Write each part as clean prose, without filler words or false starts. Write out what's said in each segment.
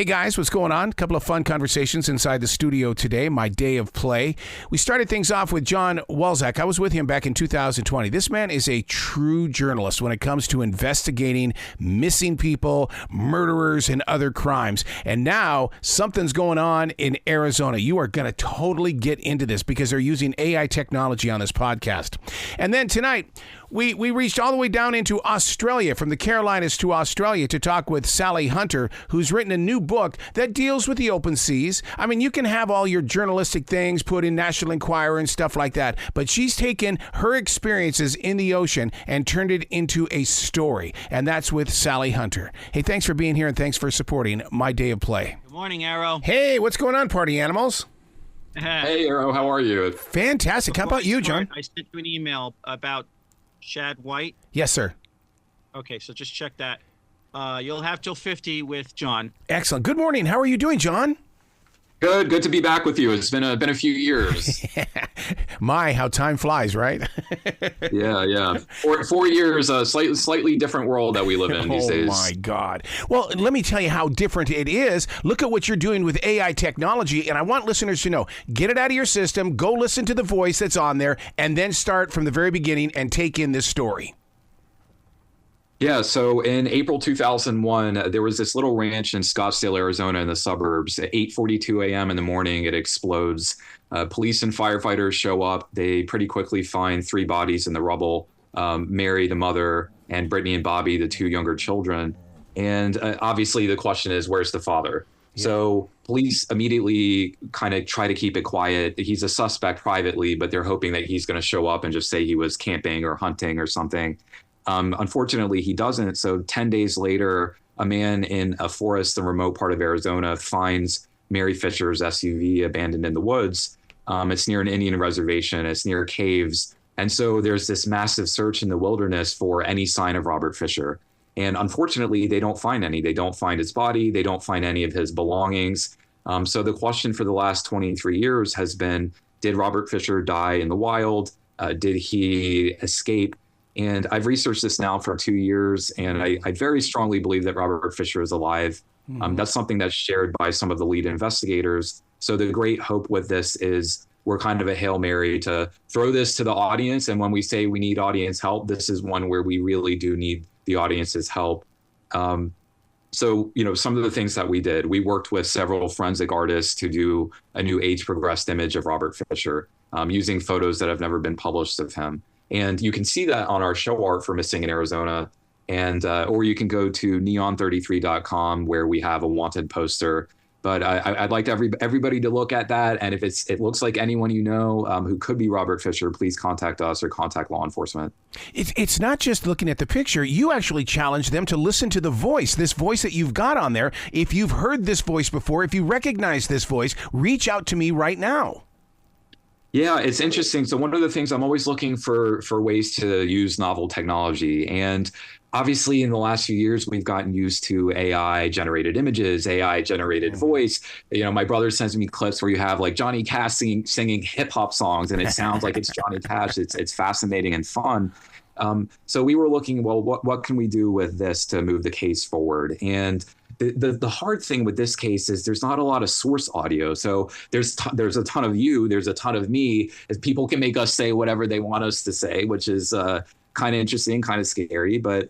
Hey guys, what's going on? A couple of fun conversations inside the studio today, my day of play. We started things off with Jon Walczak. I was with him back in 2020. This man is a true journalist when it comes to investigating missing people, murderers, and other crimes. And now something's going on in Arizona. You are going to totally get into this because they're using AI technology on this podcast. And then tonight, we reached all the way down into Australia, from the Carolinas to Australia, to talk with Sally Hunter, who's written a new book that deals with the open seas. I mean, you can have all your journalistic things put in National Enquirer and stuff like that, but she's taken her experiences in the ocean and turned it into a story, and that's with Sally Hunter. Hey, thanks for being here, and thanks for supporting my day of play. Good morning, Arrow. Hey, what's going on, party animals? Hey, Arrow, how are you? Fantastic. How about you, Jon? I sent you an email about Shad White. Yes, sir. Okay, so just check that. You'll have till 50 with Jon. Excellent. Good morning. How are you doing, Jon? Good to be back with you. It's been a few years. My, how time flies, right? Yeah. 4 years, a slightly different world that we live in these days. Oh my God. Well, let me tell you how different it is. Look at what you're doing with AI technology, and I want listeners to know, get it out of your system, go listen to the voice that's on there, and then start from the very beginning and take in this story. Yeah, so in April 2001, there was this little ranch in Scottsdale, Arizona, in the suburbs. At 8:42 a.m. in the morning, it explodes. Police and firefighters show up. They pretty quickly find 3 bodies in the rubble: Mary, the mother, and Brittany and Bobby, the 2 younger children. And obviously, the question is, where's the father? Yeah. So police immediately kind of try to keep it quiet. He's a suspect privately, but they're hoping that he's going to show up and just say he was camping or hunting or something. Unfortunately, he doesn't. So 10 days later, a man in a forest in a remote part of Arizona finds Mary Fisher's SUV abandoned in the woods. It's near an Indian reservation. It's near caves. And so there's this massive search in the wilderness for any sign of Robert Fisher. And unfortunately, they don't find any. They don't find his body. They don't find any of his belongings. So the question for the last 23 years has been, did Robert Fisher die in the wild? Did he escape? And I've researched this now for 2 years, and I very strongly believe that Robert Fisher is alive. That's something that's shared by some of the lead investigators. So the great hope with this is we're kind of a Hail Mary to throw this to the audience. And when we say we need audience help, this is one where we really do need the audience's help. So, some of the things that we did, we worked with several forensic artists to do a new age-progressed image of Robert Fisher using photos that have never been published of him. And you can see that on our show art for Missing in Arizona. And or you can go to neon33.com where we have a wanted poster. But I'd like everybody to look at that. And if it looks like anyone you know who could be Robert Fisher, please contact us or contact law enforcement. It's not just looking at the picture. You actually challenge them to listen to the voice, this voice that you've got on there. If you've heard this voice before, if you recognize this voice, reach out to me right now. Yeah, it's interesting. So one of the things, I'm always looking for ways to use novel technology. And obviously, in the last few years, we've gotten used to AI-generated images, AI-generated voice. My brother sends me clips where you have like Johnny Cash singing hip-hop songs, and it sounds like it's Johnny Cash. It's fascinating and fun. So we were looking, well, what can we do with this to move the case forward? And the hard thing with this case is there's not a lot of source audio. So there's a ton of you, there's a ton of me, as people can make us say whatever they want us to say, which is kind of interesting, kind of scary. But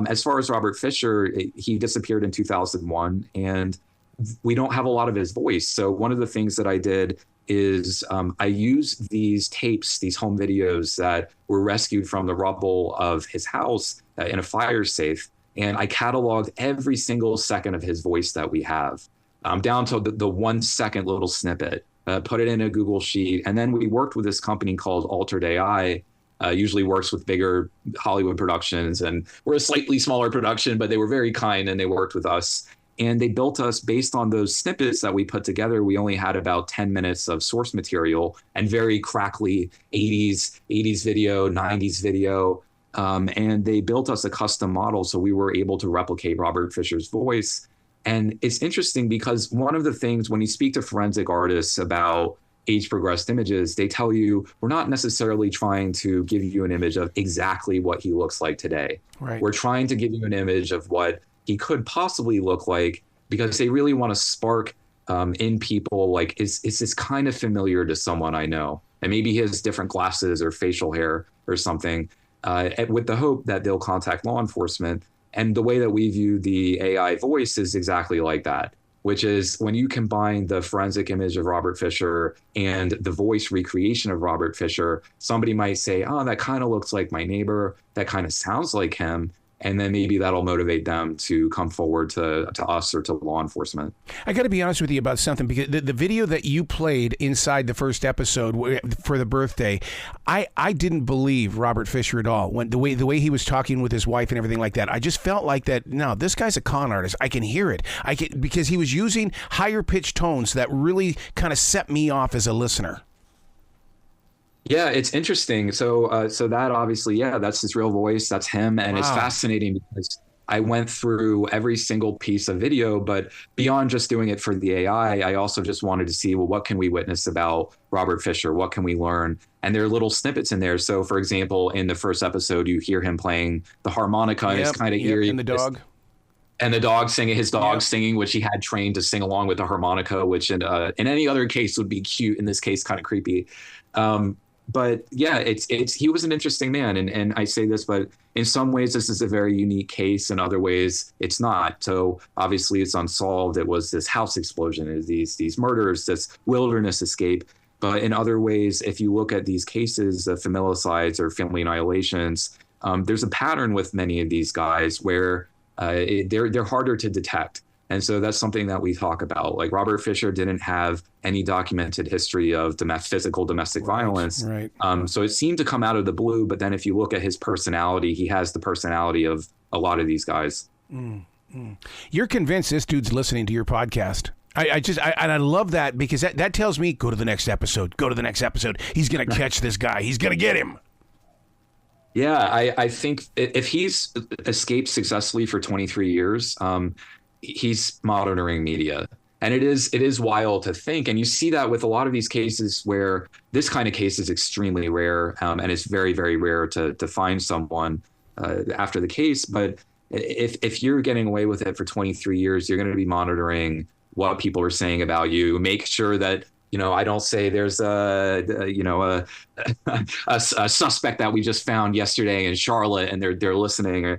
as far as Robert Fisher, he disappeared in 2001, and we don't have a lot of his voice. So one of the things that I did is I used these tapes, these home videos that were rescued from the rubble of his house in a fire safe. And I cataloged every single second of his voice that we have, down to the 1 second little snippet, put it in a Google Sheet. And then we worked with this company called Altered AI, usually works with bigger Hollywood productions. And we're a slightly smaller production, but they were very kind and they worked with us. And they built us based on those snippets that we put together. We only had about 10 minutes of source material and very crackly 80s video, 90s video. And they built us a custom model, so we were able to replicate Robert Fisher's voice. And it's interesting because one of the things when you speak to forensic artists about age-progressed images, they tell you we're not necessarily trying to give you an image of exactly what he looks like today. Right. We're trying to give you an image of what he could possibly look like because they really want to spark in people, like, is this kind of familiar to someone I know? And maybe he has different glasses or facial hair or something, with the hope that they'll contact law enforcement. And the way that we view the AI voice is exactly like that, which is when you combine the forensic image of Robert Fisher and the voice recreation of Robert Fisher, somebody might say, oh, that kind of looks like my neighbor. That kind of sounds like him. And then maybe that'll motivate them to come forward to us or to law enforcement. I got to be honest with you about something, because the video that you played inside the first episode for the birthday, I didn't believe Robert Fisher at all. When the way he was talking with his wife and everything like that, I just felt like that. No, this guy's a con artist. I can hear it. Because he was using higher pitched tones that really kind of set me off as a listener. Yeah, it's interesting. So that obviously, yeah, that's his real voice. That's him. And It's fascinating because I went through every single piece of video, but beyond just doing it for the AI, I also just wanted to see, well, what can we witness about Robert Fisher? What can we learn? And there are little snippets in there. So, for example, in the first episode, you hear him playing the harmonica, and it's kind of eerie. And the dog. And the dog singing, his dog singing, which he had trained to sing along with the harmonica, which in any other case would be cute. In this case, kind of creepy. But yeah, he was an interesting man. And I say this, but in some ways, this is a very unique case. In other ways, it's not. So obviously it's unsolved. It was this house explosion, these murders, this wilderness escape. But in other ways, if you look at these cases of familicides or family annihilations, there's a pattern with many of these guys where they're harder to detect. And so that's something that we talk about. Like, Robert Fisher didn't have any documented history of physical domestic violence. Right. So it seemed to come out of the blue. But then if you look at his personality, he has the personality of a lot of these guys. You're convinced this dude's listening to your podcast. I love that, because that tells me, go to the next episode. Go to the next episode. He's going to catch this guy. He's going to get him. Yeah, I think if he's escaped successfully for 23 years, he's monitoring media. And it is wild to think. And you see that with a lot of these cases where this kind of case is extremely rare. And it's very, very rare to find someone after the case. But if you're getting away with it for 23 years, you're going to be monitoring what people are saying about you. Make sure that, I don't say there's a suspect that we just found yesterday in Charlotte and they're listening.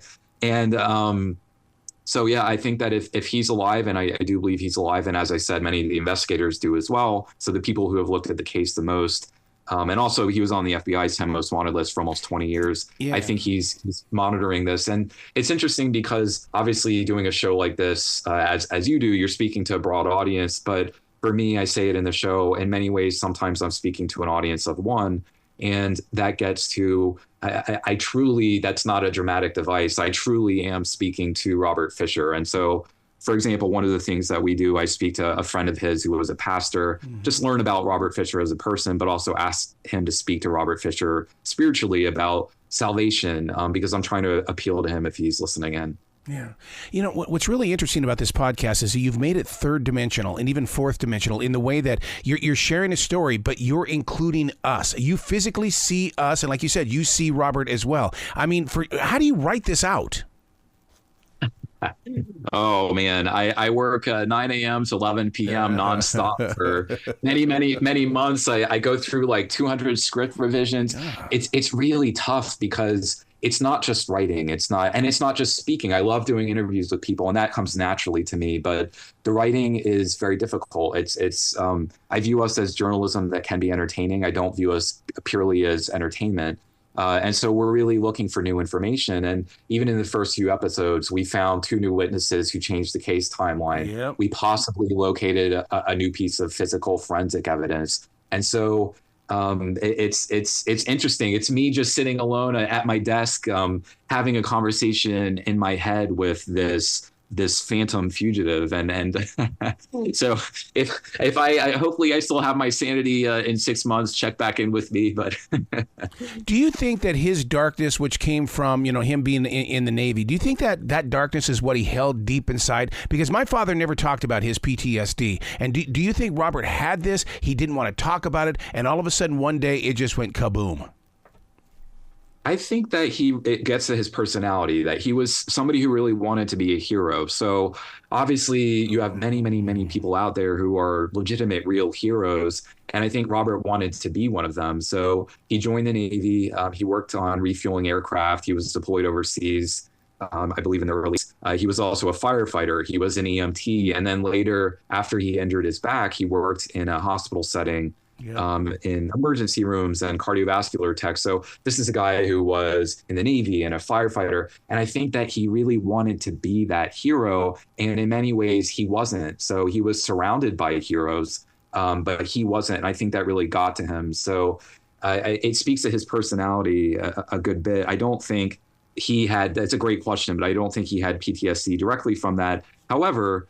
So, yeah, I think that if he's alive, and I do believe he's alive, and as I said, many of the investigators do as well, so the people who have looked at the case the most, and also he was on the FBI's 10 most wanted list for almost 20 years. Yeah. I think he's monitoring this. And it's interesting because obviously doing a show like this, as you do, you're speaking to a broad audience. But for me, I say it in the show, in many ways, sometimes I'm speaking to an audience of one. And that gets to, I truly, that's not a dramatic device. I truly am speaking to Robert Fisher. And so, for example, one of the things that we do, I speak to a friend of his who was a pastor, just learn about Robert Fisher as a person, but also ask him to speak to Robert Fisher spiritually about salvation, because I'm trying to appeal to him if he's listening in. Yeah. What's really interesting about this podcast is that you've made it third dimensional and even fourth dimensional in the way that you're sharing a story, but you're including us. You physically see us. And like you said, you see Robert as well. I mean, how do you write this out? Oh, man, I work 9 a.m. to 11 p.m. nonstop for many months. I go through like 200 script revisions. Yeah. It's really tough because it's not just writing. It's not just speaking. I love doing interviews with people, and that comes naturally to me. But the writing is very difficult. I view us as journalism that can be entertaining. I don't view us purely as entertainment. And so we're really looking for new information. And even in the first few episodes, we found 2 new witnesses who changed the case timeline. Yep. We possibly located a new piece of physical forensic evidence. And so it's interesting. It's me just sitting alone at my desk, having a conversation in my head with this phantom fugitive. And so if I hopefully I still have my sanity in 6 months, check back in with me. But do you think that his darkness, which came from, him being in the Navy, do you think that darkness is what he held deep inside? Because my father never talked about his PTSD. And do you think Robert had this? He didn't want to talk about it. And all of a sudden one day it just went kaboom. I think that it gets to his personality, that he was somebody who really wanted to be a hero. So obviously you have many, many, many people out there who are legitimate, real heroes. And I think Robert wanted to be one of them. So he joined the Navy. He worked on refueling aircraft. He was deployed overseas, I believe in the early. He was also a firefighter. He was an EMT. And then later, after he injured his back, he worked in a hospital setting. In emergency rooms and cardiovascular tech. So this is a guy who was in the Navy and a firefighter. And I think that he really wanted to be that hero. And in many ways, he wasn't. So he was surrounded by heroes, but he wasn't. And I think that really got to him. So it speaks to his personality a good bit. I don't think he had, that's a great question, but I don't think he had PTSD directly from that. However,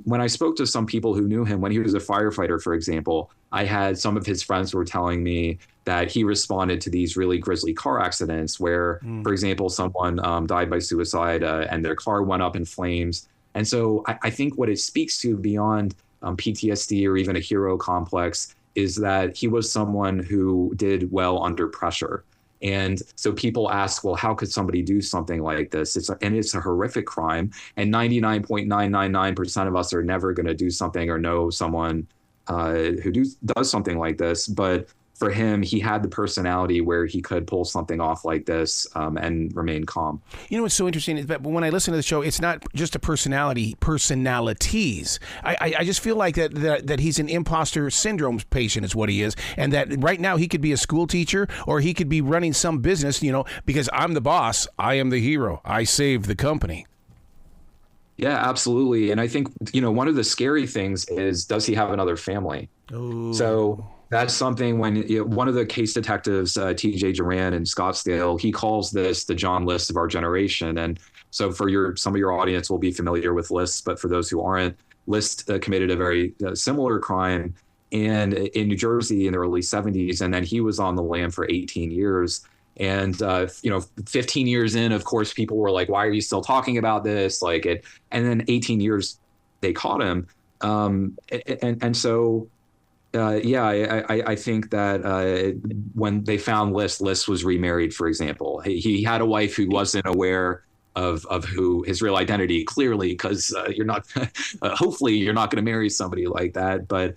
when I spoke to some people who knew him when he was a firefighter, for example, I had some of his friends who were telling me that he responded to these really grisly car accidents where, for example, someone died by suicide and their car went up in flames. And so I think what it speaks to beyond PTSD or even a hero complex is that he was someone who did well under pressure. And so people ask, well, how could somebody do something like this? It's a horrific crime. And 99.999% of us are never going to do something or know someone who does something like this. But for him, he had the personality where he could pull something off like this and remain calm. You know what's so interesting is that when I listen to the show, it's not just a personality, personalities. I just feel like that he's an imposter syndrome patient is what he is. And that right now he could be a school teacher or he could be running some business, because I'm the boss. I am the hero. I saved the company. Yeah, absolutely. And I think, one of the scary things is, does he have another family? Oh. So that's something when one of the case detectives, TJ Duran in Scottsdale, he calls this the John List of our generation. And so for some of your audience will be familiar with List, but for those who aren't, List committed a very similar crime in New Jersey in the early 70s. And then he was on the lam for 18 years. And, 15 years in, of course, people were like, why are you still talking about this? And then 18 years, they caught him. And so, I think that when they found List was remarried, for example. He had a wife who wasn't aware of who his real identity, clearly, because you're not, hopefully you're not going to marry somebody like that. But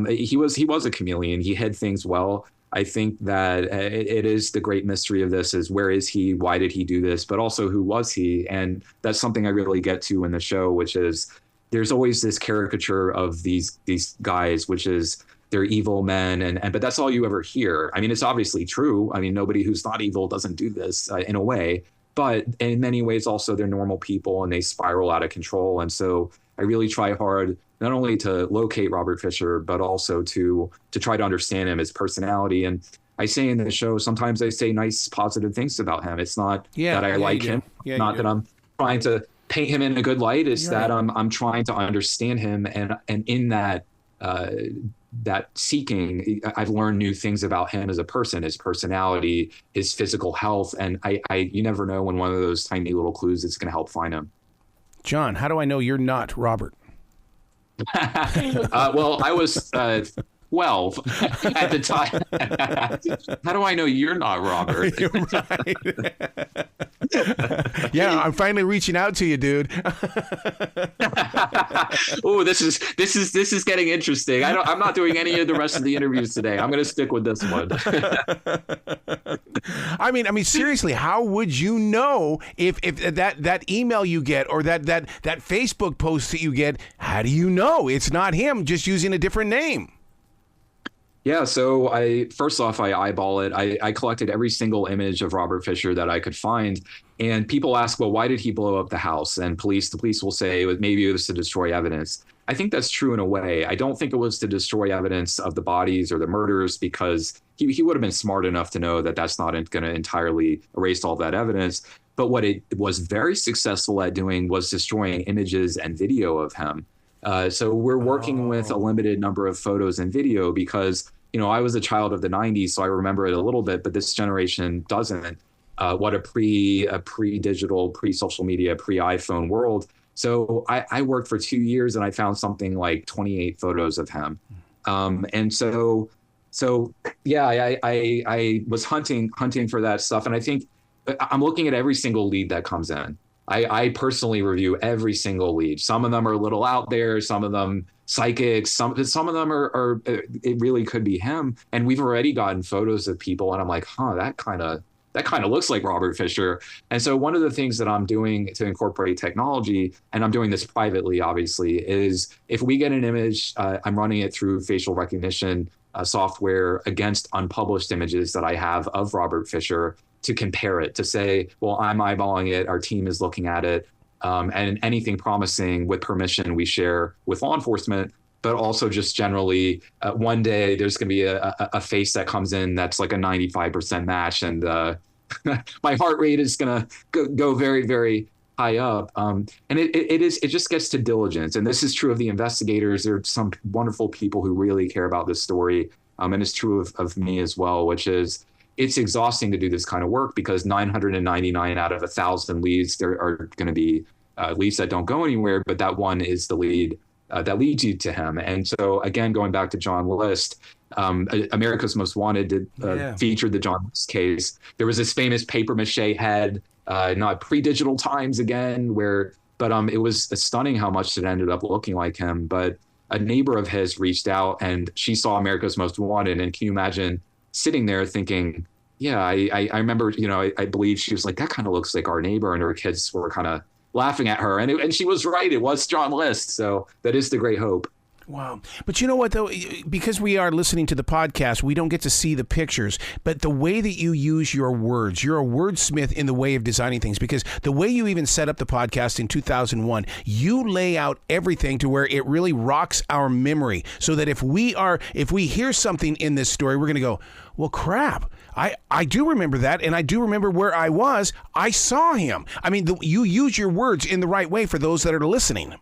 he was a chameleon. He hid things well. I think that it is the great mystery of this is, where is he? Why did he do this? But also, who was he? And that's something I really get to in the show, which is there's always this caricature of these guys, which is they're evil men. But that's all you ever hear. I mean, it's obviously true. I mean, nobody who's not evil doesn't do this in a way. But in many ways, also, they're normal people and they spiral out of control. And so I really try hard not only to locate Robert Fisher, but also to try to understand him, his personality. And I say in the show, sometimes I say nice, positive things about him. It's not that I like him, not that I'm trying to paint him in a good light. It's that I'm trying to understand him. And in that seeking, I've learned new things about him as a person, his personality, his physical health. And you never know when one of those tiny little clues is going to help find him. John, how do I know you're not Robert? Well, I was 12 at the time. How do I know you're not Robert? You're right. Yeah, I'm finally reaching out to you, dude. Oh, this is getting interesting. I'm not doing any of the rest of the interviews today. I'm going to stick with this one. I mean, seriously, how would you know if that email you get or that Facebook post that you get? How do you know it's not him just using a different name? Yeah, so first off, I eyeball it. I collected every single image of Robert Fisher that I could find. And people ask, well, why did he blow up the house? And the police will say maybe it was to destroy evidence. I think that's true in a way. I don't think it was to destroy evidence of the bodies or the murders, because he would have been smart enough to know that that's not going to entirely erase all that evidence. But what it was very successful at doing was destroying images and video of him. So we're working with a limited number of photos and video because, I was a child of the 90s, so I remember it a little bit, but this generation doesn't. What a pre-digital, pre-social media, pre-iPhone world. So I worked for 2 years and I found something like 28 photos of him. And so So yeah, I was hunting for that stuff, and I think I'm looking at every single lead that comes in. I personally review every single lead. Some of them are a little out there, some of them psychics, some of them are it really could be him. And we've already gotten photos of people, and I'm like, that kind of looks like Robert Fisher. And so one of the things that I'm doing to incorporate technology, and I'm doing this privately, obviously, is if we get an image, I'm running it through facial recognition software against unpublished images that I have of Robert Fisher, to compare it, to say, well, I'm eyeballing it, our team is looking at it, and anything promising with permission we share with law enforcement. But also just generally, one day there's going to be a face that comes in that's like a 95% match, and my heart rate is going to go very, very high up. And it just gets to diligence. And this is true of the investigators. There are some wonderful people who really care about this story. And it's true of me as well, which is, it's exhausting to do this kind of work, because 999 out of 1,000 leads, there are going to be leads that don't go anywhere, but that one is the lead that leads you to him. And so, again, going back to John List, America's Most Wanted featured the John List case. There was this famous paper mache head, not pre-digital times again, but it was stunning how much it ended up looking like him. But a neighbor of his reached out, and she saw America's Most Wanted. And can you imagine sitting there thinking, yeah, I remember, I believe she was like, that kind of looks like our neighbor, and her kids were kind of laughing at her. And she was right. It was John List. So that is the great hope. Wow. But you know what, though? Because we are listening to the podcast, we don't get to see the pictures. But the way that you use your words, you're a wordsmith in the way of designing things. Because the way you even set up the podcast in 2001, you lay out everything to where it really rocks our memory. So that if we hear something in this story, we're going to go, well, crap. I do remember that, and I do remember where I was. I saw him. I mean, you use your words in the right way for those that are listening.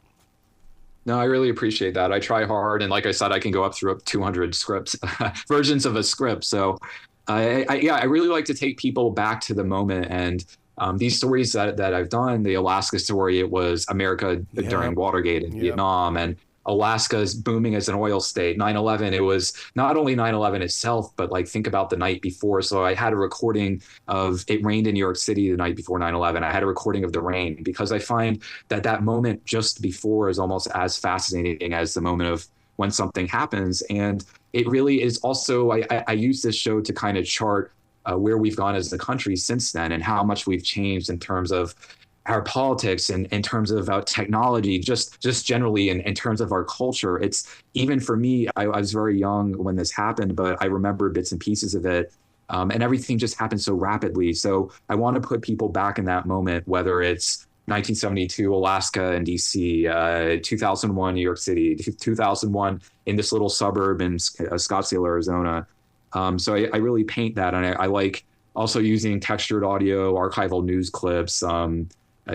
No, I really appreciate that. I try hard. And like I said, I can go up through 200 scripts, versions of a script. So I really like to take people back to the moment. And these stories that I've done, the Alaska story, it was America during Watergate in Vietnam, and Alaska's booming as an oil state. 9/11, it was not only 9/11 itself, but like think about the night before. So I had a recording of it rained in New York City the night before 9/11. I had a recording of the rain, because I find that moment just before is almost as fascinating as the moment of when something happens. And it really is also, I use this show to kind of chart where we've gone as a country since then, and how much we've changed in terms of our politics, and in terms of technology, just generally in terms of our culture. It's, even for me, I was very young when this happened, but I remember bits and pieces of it. And everything just happened so rapidly. So I want to put people back in that moment, whether it's 1972 Alaska and DC, 2001 New York City, 2001 in this little suburb in Scottsdale, Arizona. So I really paint that. And I like also using textured audio, archival news clips,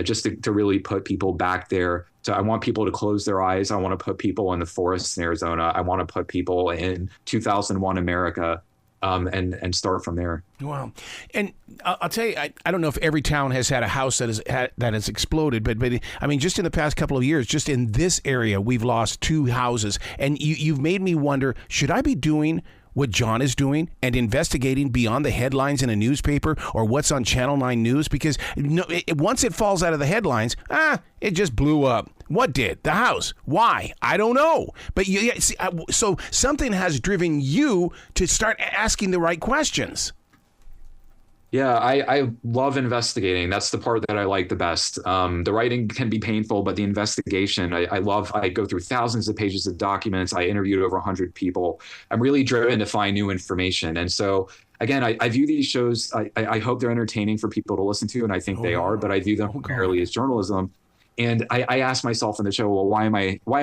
just to really put people back there. So I want people to close their eyes. I want to put people in the forests in Arizona. I want to put people in 2001 America, and start from there. Wow. And I'll tell you, I don't know if every town has had a house that has exploded, but I mean, just in the past couple of years, just in this area, we've lost 2 houses. And you've made me wonder, should I be doing what John is doing and investigating beyond the headlines in a newspaper or what's on Channel 9 News? Because once it falls out of the headlines, it just blew up. What did? The house. Why? I don't know. But so something has driven you to start asking the right questions. Yeah, I love investigating. That's the part that I like the best. The writing can be painful, but the investigation, I love. I go through thousands of pages of documents. I interviewed over 100 people. I'm really driven to find new information. And so, again, I view these shows, I hope they're entertaining for people to listen to, and I think they are, but I view them primarily as journalism. And I ask myself in the show, well, why am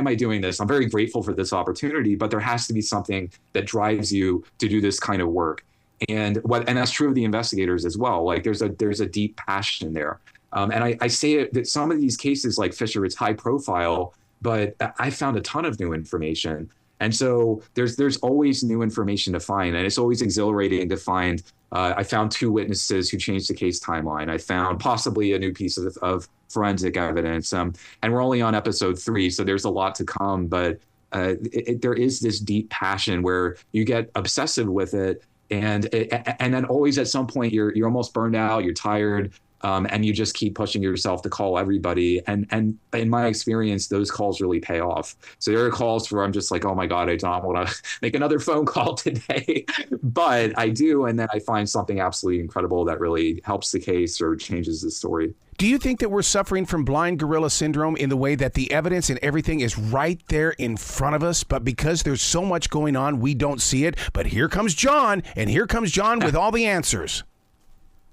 I doing this? I'm very grateful for this opportunity, but there has to be something that drives you to do this kind of work. And that's true of the investigators as well. Like there's a deep passion there. And I say that some of these cases like Fisher, it's high profile, but I found a ton of new information. And so there's always new information to find, and it's always exhilarating to find. I found 2 witnesses who changed the case timeline. I found possibly a new piece of forensic evidence. And we're only on episode 3, so there's a lot to come. But there is this deep passion where you get obsessive with it. And then always at some point you're almost burned out, you're tired, and you just keep pushing yourself to call everybody. And in my experience, those calls really pay off. So there are calls where I'm just like, oh my God, I don't want to make another phone call today, but I do. And then I find something absolutely incredible that really helps the case or changes the story. Do you think that we're suffering from blind gorilla syndrome in the way that the evidence and everything is right there in front of us, but because there's so much going on, we don't see it? But here comes Jon, and here comes Jon with all the answers.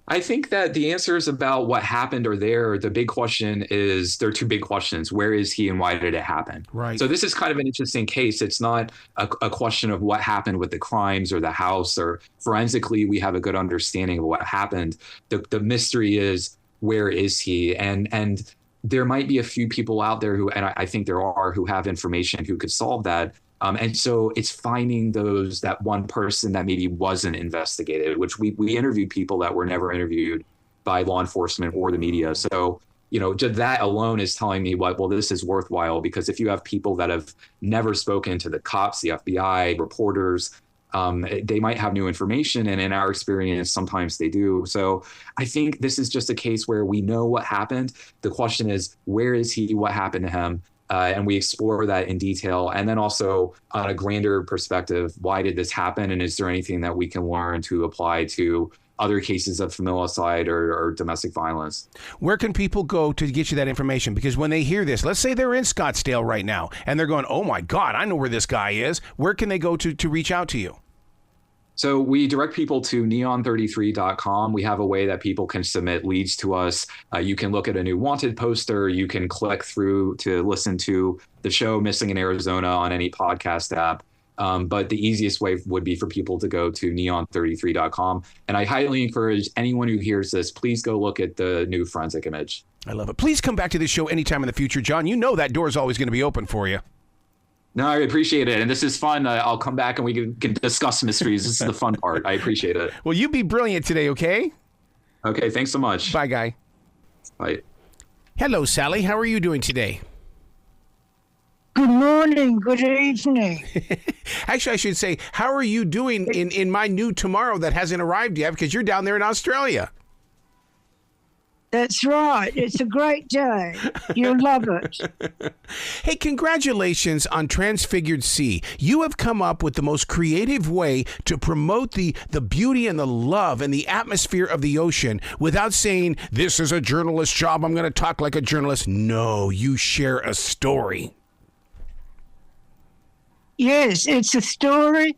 I think that the answers about what happened are there. The big question is, there are two big questions. Where is he and why did it happen? Right. So this is kind of an interesting case. It's not a question of what happened with the crimes or the house, or forensically, we have a good understanding of what happened. The mystery is, where is he? And there might be a few people out there who, and I think there are, who have information who could solve that. And so it's finding that one person that maybe wasn't investigated, which we interviewed people that were never interviewed by law enforcement or the media. So, just that alone is telling me well, this is worthwhile, because if you have people that have never spoken to the cops, the FBI, reporters, they might have new information. And in our experience, sometimes they do. So I think this is just a case where we know what happened. The question is, where is he? What happened to him? And we explore that in detail. And then also on a grander perspective, why did this happen? And is there anything that we can learn to apply to other cases of familicide or domestic violence? Where can people go to get you that information? Because when they hear this, let's say they're in Scottsdale right now and they're going, oh my God, I know where this guy is. Where can they go to reach out to you? So we direct people to neon33.com. We have a way that people can submit leads to us. You can look at a new wanted poster. You can click through to listen to the show Missing in Arizona on any podcast app. But the easiest way would be for people to go to neon33.com. And I highly encourage anyone who hears this, please go look at the new forensic image. I love it. Please come back to this show anytime in the future, Jon. You know that door is always going to be open for you. No, I appreciate it. And this is fun. I'll come back and we can discuss mysteries. This is the fun part. I appreciate it. Well, you be brilliant today, okay? Okay, thanks so much. Bye, guy. Bye. Hello, Sally. How are you doing today? Good morning, good evening. Actually, I should say, how are you doing in my new tomorrow that hasn't arrived yet, because you're down there in Australia? That's right. It's a great day. You'll love it. Hey, congratulations on Transfigured Sea. You have come up with the most creative way to promote the beauty and the love and the atmosphere of the ocean without saying, this is a journalist's job, I'm going to talk like a journalist. No, you share a story. Yes, it's a story.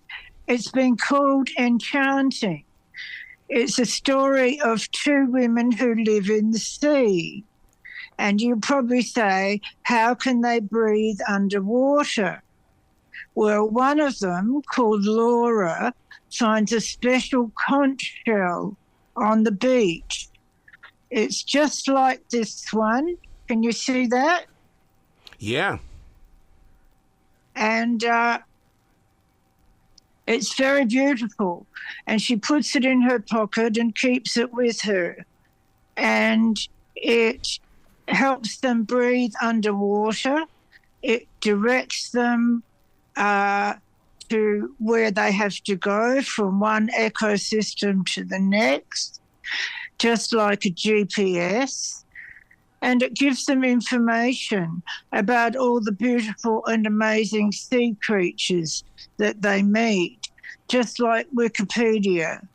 It's been called Enchanting. It's a story of two women who live in the sea. And you probably say, how can they breathe underwater? Well, one of them, called Laura, finds a special conch shell on the beach. It's just like this one. Can you see that? Yeah. And it's very beautiful. And she puts it in her pocket and keeps it with her. And it helps them breathe underwater. It directs them to where they have to go from one ecosystem to the next, just like a GPS. And it gives them information about all the beautiful and amazing sea creatures that they meet, just like Wikipedia.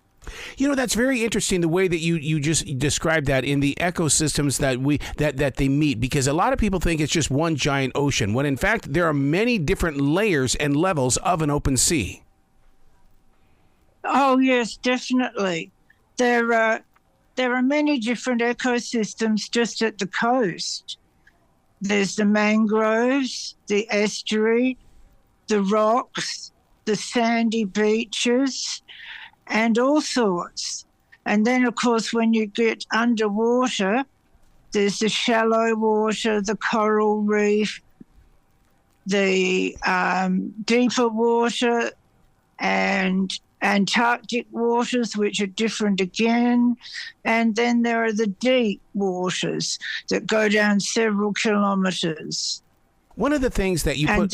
You know, that's very interesting, the way that you just described that in the ecosystems that they meet, because a lot of people think it's just one giant ocean, when in fact there are many different layers and levels of an open sea. Oh, yes, definitely. There are many different ecosystems just at the coast. There's the mangroves, the estuary, the rocks, the sandy beaches, and all sorts. And then, of course, when you get underwater, there's the shallow water, the coral reef, the deeper water, and Antarctic waters, which are different again. And then there are the deep waters that go down several kilometres. One of the things that you put...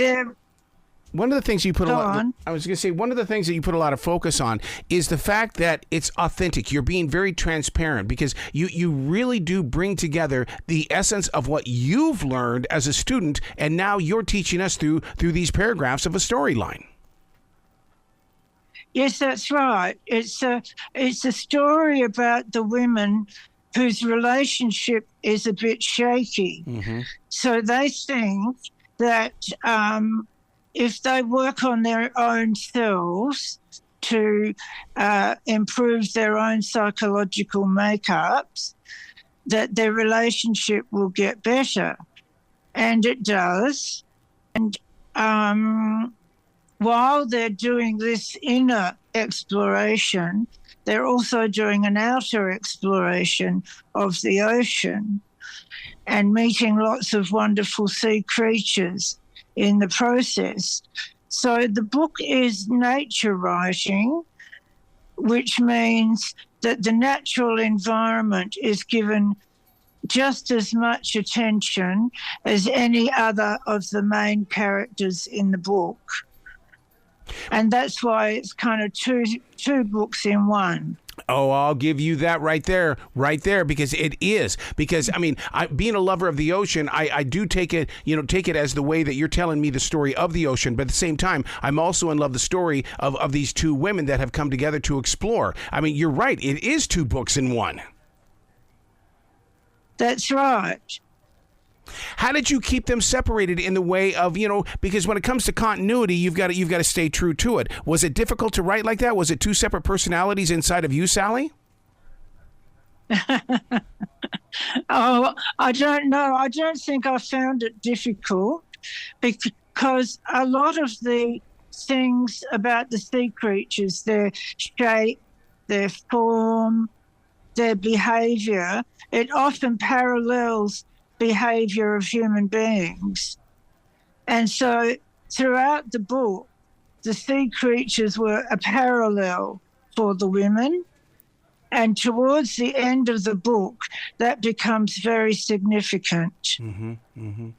One of the things you put Go on. I was going to say, one of the things that you put a lot of focus on is the fact that it's authentic. You're being very transparent because you really do bring together the essence of what you've learned as a student, and now you're teaching us through these paragraphs of a storyline. Yes, that's right. It's a story about the women whose relationship is a bit shaky. Mm-hmm. So they think that if they work on their own selves to improve their own psychological makeups, that their relationship will get better. And it does. And while they're doing this inner exploration, they're also doing an outer exploration of the ocean and meeting lots of wonderful sea creatures in the process. So the book is nature writing, which means that the natural environment is given just as much attention as any other of the main characters in the book. And that's why it's kind of two books in one. Oh, I'll give you that right there, because it is. Because, I mean, being a lover of the ocean, I do take it as the way that you're telling me the story of the ocean. But at the same time, I'm also in love with the story of these two women that have come together to explore. I mean, you're right. It is two books in one. That's right. How did you keep them separated in the way of, because when it comes to continuity, you've got to stay true to it. Was it difficult to write like that? Was it two separate personalities inside of you, Sally? Oh, I don't know. I don't think I found it difficult because a lot of the things about the sea creatures, their shape, their form, their behavior, it often parallels behavior of human beings. And so throughout the book, the sea creatures were a parallel for the women. And towards the end of the book, that becomes very significant. Mm-hmm, mm-hmm.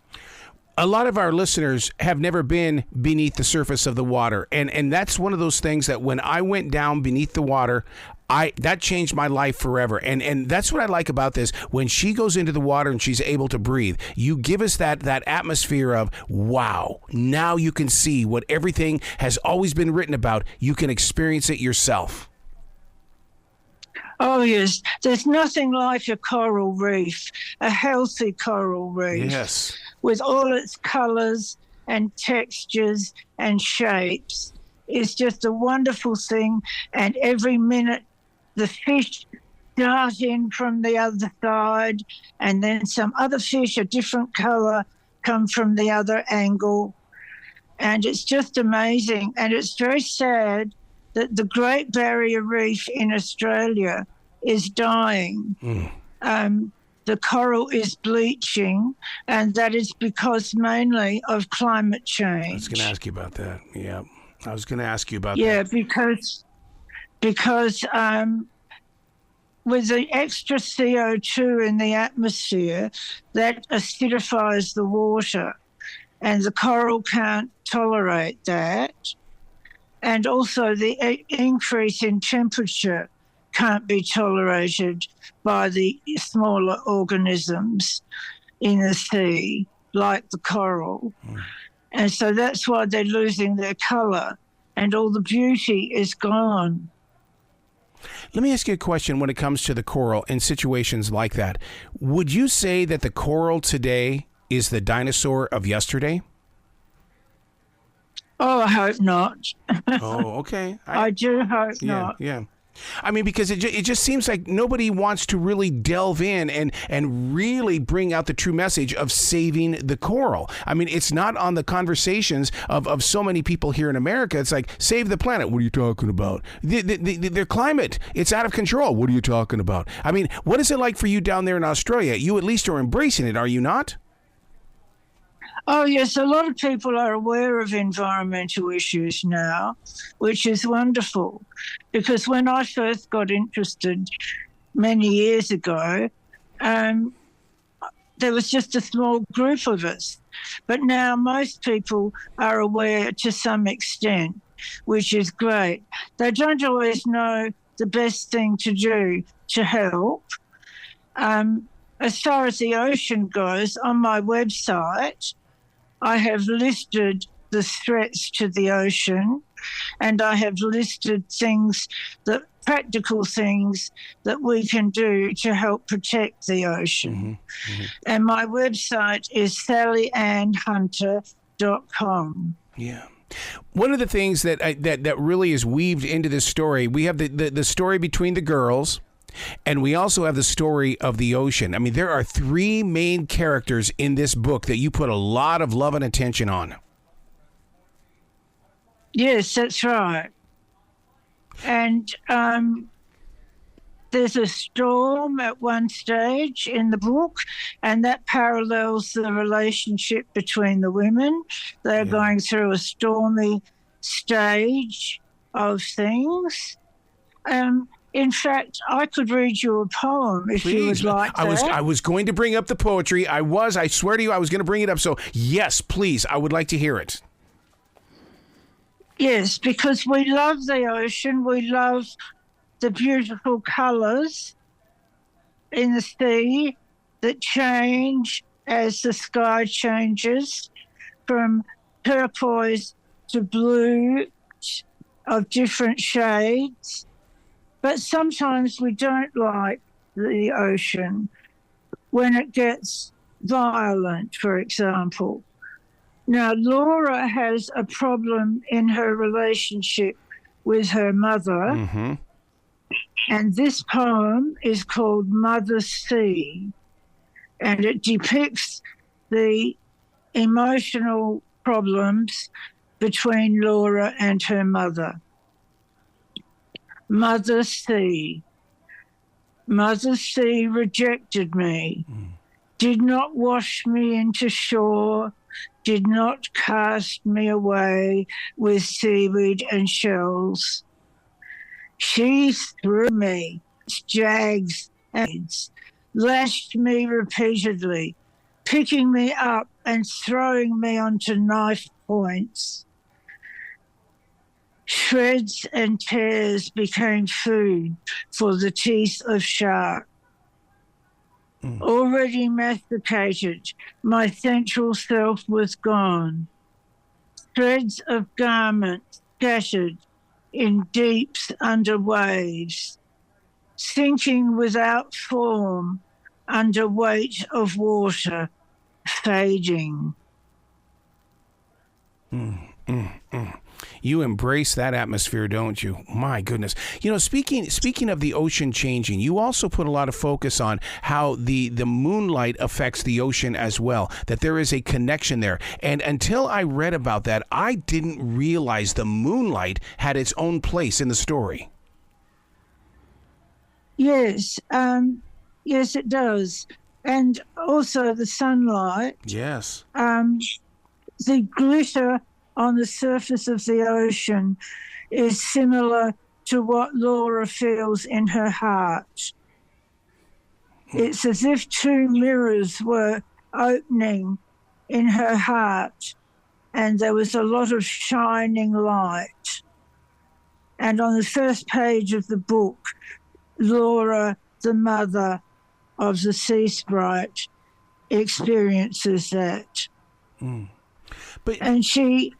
A lot of our listeners have never been beneath the surface of the water. And that's one of those things that when I went down beneath the water, that changed my life forever. And that's what I like about this. When she goes into the water and she's able to breathe, you give us that atmosphere of, wow, now you can see what everything has always been written about. You can experience it yourself. Oh, yes. There's nothing like a coral reef, a healthy coral reef. Yes. With all its colors and textures and shapes. It's just a wonderful thing. And every minute, the fish dart in from the other side, and then some other fish, a different color, come from the other angle. And it's just amazing. And it's very sad that the Great Barrier Reef in Australia is dying. The coral is bleaching, and that is because mainly of climate change. I was going to ask you about that. Yeah, I was going to ask you about that. Yeah, because with the extra CO2 in the atmosphere, that acidifies the water, and the coral can't tolerate that. And also the increase in temperature can't be tolerated by the smaller organisms in the sea, like the coral. And so that's why they're losing their colour, and all the beauty is gone. Let me ask you a question when it comes to the coral in situations like that. Would you say that the coral today is the dinosaur of yesterday? Oh, I hope not. Oh, okay. I do hope not. Yeah. I mean, because it just seems like nobody wants to really delve in and really bring out the true message of saving the coral. I mean, it's not on the conversations of so many people here in America. It's like, save the planet. What are you talking about? The climate, it's out of control. What are you talking about? I mean, what is it like for you down there in Australia? You at least are embracing it, are you not? Oh, yes, a lot of people are aware of environmental issues now, which is wonderful. Because when I first got interested many years ago, there was just a small group of us. But now most people are aware to some extent, which is great. They don't always know the best thing to do to help. As far as the ocean goes, on my website, I have listed the threats to the ocean, and I have listed practical things that we can do to help protect the ocean. And my website is sallyannhunter.com. Yeah. One of the things that really is weaved into this story, we have the story between the girls, and we also have the story of the ocean. I mean, there are three main characters in this book that you put a lot of love and attention on. Yes, that's right. And there's a storm at one stage in the book, and that parallels the relationship between the women. They're going through a stormy stage of things. In fact, I could read you a poem if you would like that. I was going to bring up the poetry. I swear to you, I was going to bring it up. So, yes, please, I would like to hear it. Yes, because we love the ocean. We love the beautiful colours in the sea that change as the sky changes from turquoise to blue of different shades. But sometimes we don't like the ocean when it gets violent, for example. Now, Laura has a problem in her relationship with her mother, and this poem is called Mother Sea, and it depicts the emotional problems between Laura and her mother. Mother Sea. Mother Sea rejected me, did not wash me into shore, did not cast me away with seaweed and shells. She threw me, jags and lashed me repeatedly, picking me up and throwing me onto knife points. Shreds and tears became food for the teeth of shark. Already masticated, my central self was gone. Threads of garments scattered in deeps under waves, sinking without form under weight of water, fading. You embrace that atmosphere, don't you? My goodness. You know, speaking of the ocean changing, you also put a lot of focus on how the moonlight affects the ocean as well, that there is a connection there. And until I read about that, I didn't realize the moonlight had its own place in the story. Yes, yes, it does. And also the sunlight. Yes. The glitter on the surface of the ocean is similar to what Laura feels in her heart. It's as if two mirrors were opening in her heart, and there was a lot of shining light. And on the first page of the book, Laura, the mother of the sea sprite, experiences that. And she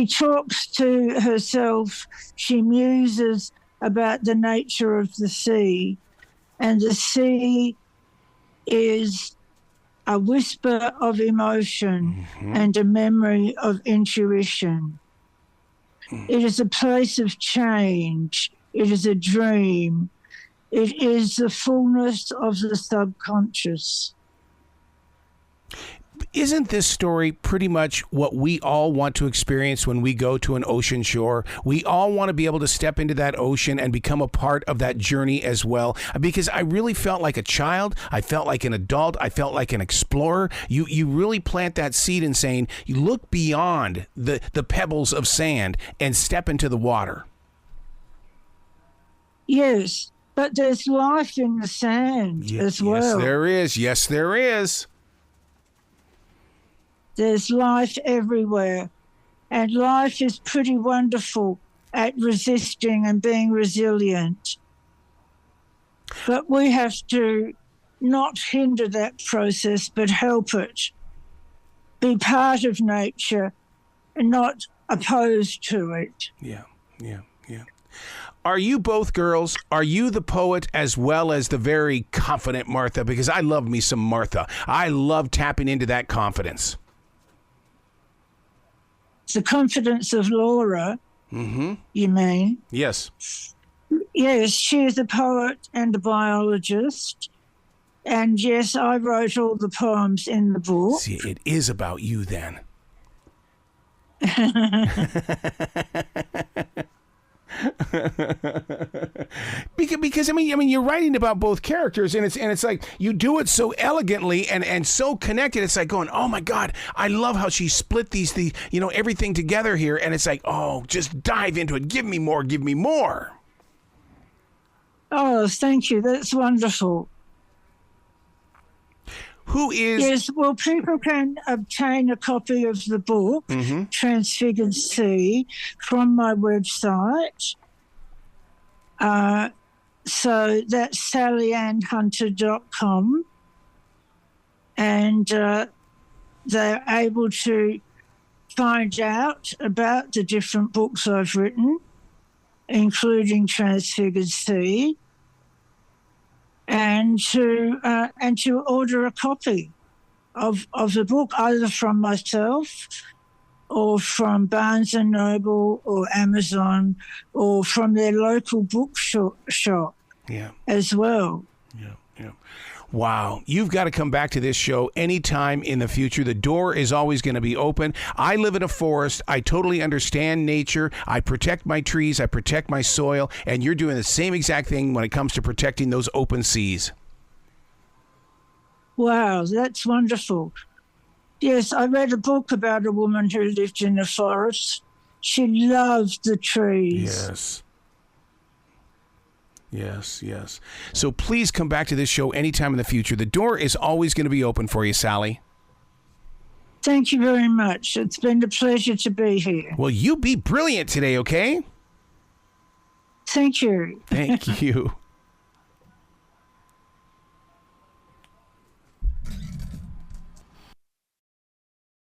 talks to herself, she muses about the nature of the sea, and the sea is a whisper of emotion and a memory of intuition. It is a place of change. It is a dream. It is the fullness of the subconscious. Isn't this story pretty much what we all want to experience when we go to an ocean shore? We all want to be able to step into that ocean and become a part of that journey as well. Because I really felt like a child. I felt like an adult. I felt like an explorer. You really plant that seed in saying, you look beyond the pebbles of sand and step into the water. Yes, but there's life in the sand as well. Yes, there is. Yes, there is. There's life everywhere. And life is pretty wonderful at resisting and being resilient. But we have to not hinder that process, but help it. Be part of nature and not opposed to it. Yeah. Are you both girls? Are you the poet as well as the very confident Martha? Because I love me some Martha. I love tapping into that confidence. The confidence of Laura, you mean? Yes. Yes, she is a poet and a biologist. And yes, I wrote all the poems in the book. See, it is about you then. because I mean you're writing about both characters, and it's like you do it so elegantly and so connected. It's like going, oh my God, I love how she split these everything together here, and it's like, oh, just dive into it. Give me more. Oh, thank you. That's wonderful. Who is... Yes, well, people can obtain a copy of the book, Transfigured Sea, from my website. So that's sallyannhunter.com. And they're able to find out about the different books I've written, including Transfigured Sea, and to order a copy of the book, either from myself or from Barnes & Noble or Amazon or from their local book shop as well. Yeah. Wow. You've got to come back to this show anytime in the future. The door is always going to be open. I live in a forest. I totally understand nature. I protect my trees. I protect my soil. And you're doing the same exact thing when it comes to protecting those open seas. Wow, that's wonderful. Yes, I read a book about a woman who lived in a forest. She loved the trees. Yes. So please come back to this show anytime in the future. The door is always going to be open for you, Sally. Thank you very much. It's been a pleasure to be here. Well, you be brilliant today, okay? Thank you. Thank you.